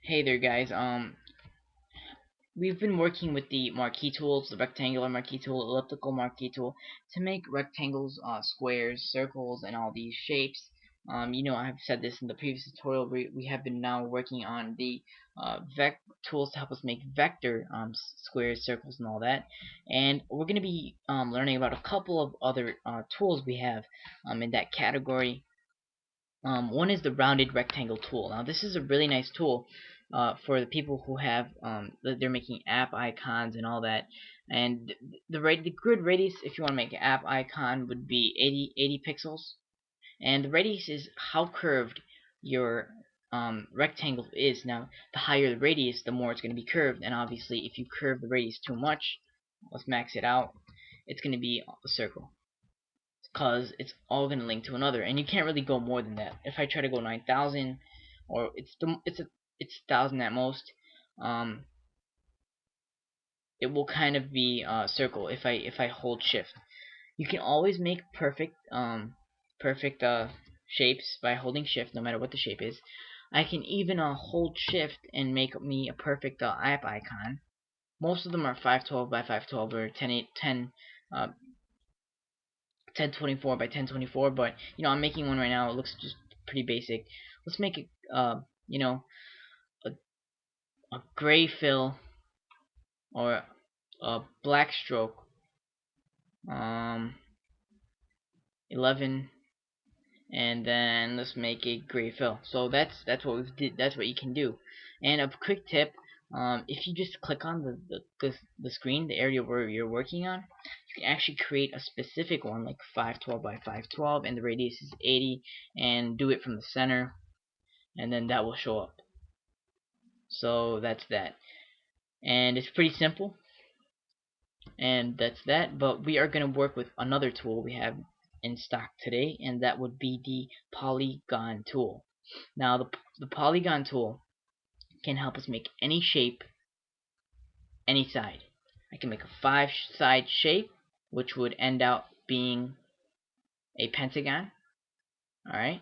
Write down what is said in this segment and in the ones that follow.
Hey there, guys. We've been working with the marquee tools, the rectangular marquee tool, elliptical marquee tool, to make rectangles, squares, circles, and all these shapes. I have said this in the previous tutorial. We have been now working on the vec tools to help us make vector squares, circles, and all that. And we're going to be learning about a couple of other tools we have in that category. One is the rounded rectangle tool. Now this is a really nice tool for the people who have they're making app icons and all that. And the grid radius, if you want to make an app icon, would be 80 pixels. And the radius is how curved your rectangle is. Now the higher the radius, the more it's going to be curved. And obviously, if you curve the radius too much, let's max it out, it's going to be a circle, because it's all going to link to another, and you can't really go more than that. If I try to go 9,000, or it's 1,000 at most, um, it will kind of be a circle if I hold shift. You can always make perfect shapes by holding shift, no matter what the shape is. I can even hold shift and make me a perfect app icon. Most of them are 512 by 512 or 1024 by 1024, but I'm making one right now. It looks just pretty basic. Let's make it a, a gray fill or a black stroke, 11, and then let's make a gray fill. So that's what we did. That's what you can do. And a quick tip: if you just click on the screen, the area where you're working on, you can actually create a specific one, like 512 by 512, and the radius is 80, and do it from the center, and then that will show up. So that's that, and it's pretty simple, and that's that. But we are going to work with another tool we have in stock today, and that would be the polygon tool. Now the polygon tool can help us make any shape, any side. I can make a 5-side shape, which would end up being a pentagon. Alright,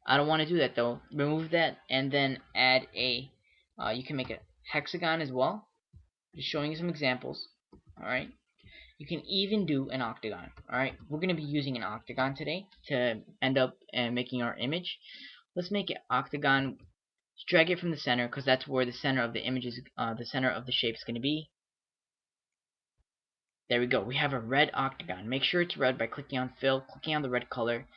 I don't want to do that though. Remove that and then add a you can make a hexagon as well. Just showing you some examples. Alright, you can even do an octagon. Alright, we're going to be using an octagon today to end up making our image. Let's make an octagon. Drag it from the center, because that's where the center of the image is, the center of the shape is going to be. There we go. We have a red octagon. Make sure it's red by clicking on fill, clicking on the red color.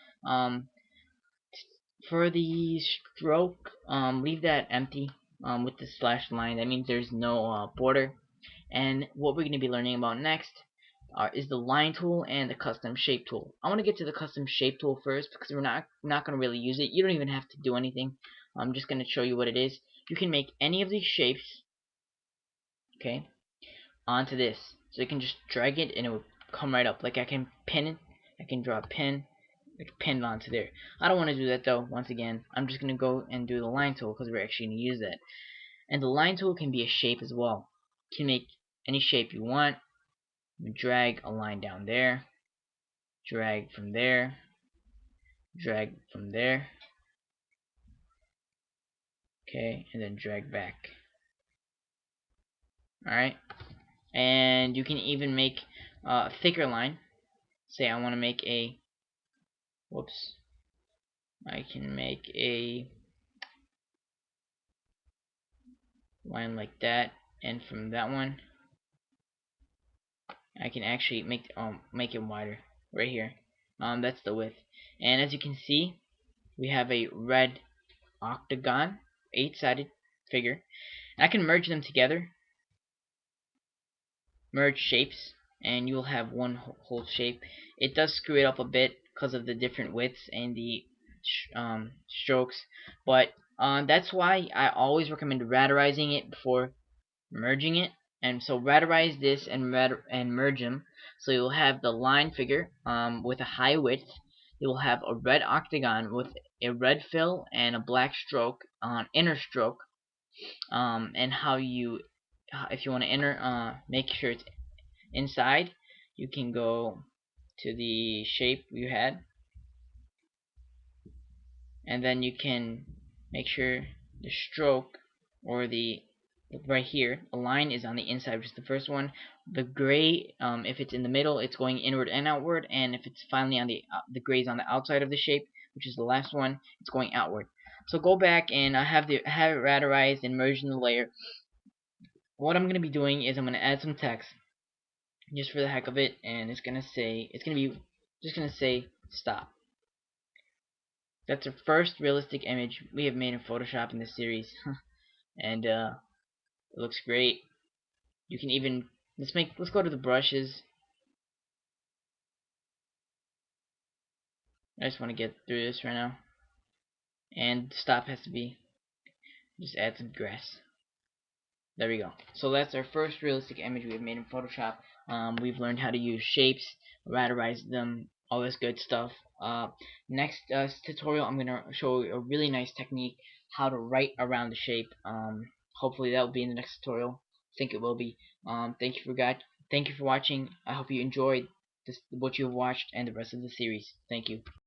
For the stroke, leave that empty with the slash line. That means there's no border. And what we're going to be learning about next is the line tool and the custom shape tool. I want to get to the custom shape tool first, because we're not going to really use it. You don't even have to do anything. I'm just going to show you what it is. You can make any of these shapes, okay, onto this. So you can just drag it and it will come right up. Like I can pin it. I can draw a pin, like pinned onto there. I don't want to do that though. Once again, I'm just going to go and do the line tool, because we're actually going to use that. And the line tool can be a shape as well. You can make any shape you want. Drag a line down there, drag from there, drag from there, okay, and then drag back. Alright, and you can even make a thicker line. Say I want to make a, whoops, I can make a line like that, and from that one I can actually make it wider right here. That's the width. And as you can see, we have a red octagon, 8-sided figure. And I can merge them together, merge shapes, and you'll have one whole shape. It does screw it up a bit because of the different widths and the strokes, but that's why I always recommend raterizing it before merging it. And so raterize this and merge them. So you'll have the line figure with a high width. You will have a red octagon with a red fill and a black stroke on inner stroke. And how you, if you want to make sure it's inside, you can go to the shape you had, and then you can make sure the stroke or the right here, a line is on the inside, which is the first one. The gray, if it's in the middle, it's going inward and outward, and if it's finally on the gray is on the outside of the shape, which is the last one, it's going outward. So go back and I have it raterized and merged in the layer. What I'm going to be doing is I'm going to add some text just for the heck of it, and it's going to be just going to say stop. That's the first realistic image we have made in Photoshop in this series, and it looks great. You can even let's go to the brushes. I just want to get through this right now, and stop has to be just add some grass. There we go. So that's our first realistic image we have made in Photoshop. We've learned how to use shapes, raterize them, all this good stuff. Next tutorial, I'm going to show you a really nice technique how to write around the shape. Hopefully that will be in the next tutorial. I think it will be. Thank you for watching. I hope you enjoyed what you have watched and the rest of the series. Thank you.